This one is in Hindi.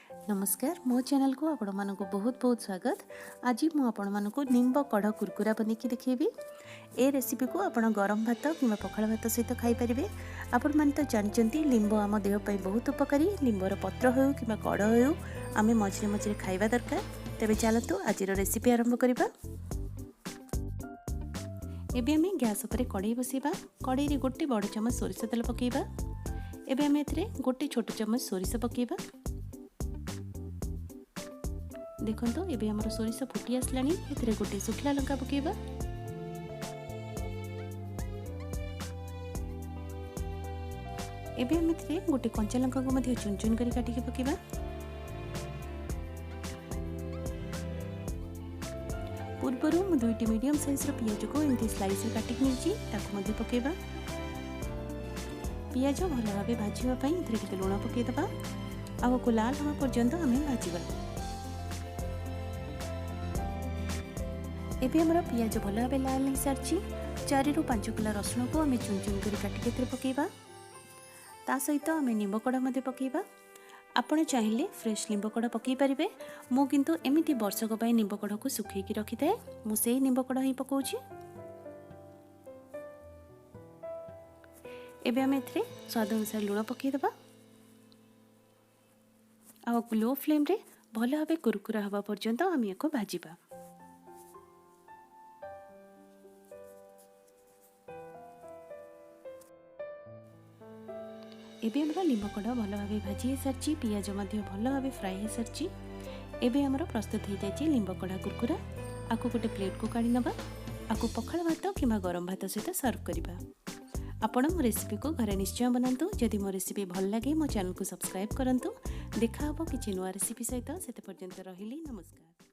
नमस्कार मो चैनल को आपण मानक बहुत बहुत स्वागत। आज मु आपण मानक निम्ब कढ़ कुरकुरा बनिकी देखेबी। ए रेसिपी को आपण गरम भात कि पखाल भात सहित खाई पारे। आपण माने तो जानचंती लिंब आम देह पर बहुत उपकारी। लिंबर पत्र हो कि कढ़ हो आम मझे मझे खाइबा दरकार। तेबे चलतु आज रेसिपी आरंभ करबा। एबे आम गैस पर कड़ाई बसैबा। कड़ाई रे गोटे बड़ चम्मच सोरिष तेल पकेबा। एबे आम एथरे गोटे छोट चम्मच सोरिष पकेबा। देखो एबे हमर सोरिष फुटी आसलानी। एथरे गोटे सुखला लंका पकेबा। एबे हम एथरे गोटे कंचा लंका को मध्य चुन चुन करी काटिके पकेबा। पूर्वरु मु दुईटी मीडियम साइज रो पियाज को एमती स्लाइस रे काटिके नेछि ताको मध्य पकेबा। पियाज भल भाबे भाजिबा पई एथरे टिके लूण पके दबा। आ को लाल होवा पर्यंत हमें भाजिबा। एबे हमर पियाज भल भाबे लाल हो सारछि। 4 रु 5 किलो रसुण को हमें चुन चुन करी काटिके एथरे पकेबा। ता सहित हमें निम्ब कढ़ मध्ये पकेबा। आपण चाहिले फ्रेश निम्ब कढ़ पकई पारिबे। मु किंतु एमिति वर्षक पई निम्ब कढ़ को सुखई की रखि थाए। मु सेही निम्ब कढ़ ही पकोछि। एबे हम एथरे स्वाद अनुसार लूण पकई दबा। आ लो फ्लेम रे भल भाबे कुरकुरा हवा पर्यंत हम एको भाजिबा। एबे हमरा लिंब कढ़ भल भाबे भाजी सारछि। पियाज मध्य भल भाबे फ्राई हो सारछि। एबे हमर प्रस्तुत हो जाछि लिंब कढ़ कुरकुरा। आको गोटे प्लेट को काढी नबा। आको पखाल भात किंबा गरम भात सहित सर्व करिबा। आपण मो रेसिपी को घरे निश्चय बनातु। जदि मो रेसिपी भल लागे मो चैनल को सब्सक्राइब करंतु। देखा हबो किछि नुवा रेसिपी सहित। सेते पर्यंत रहिली नमस्कार।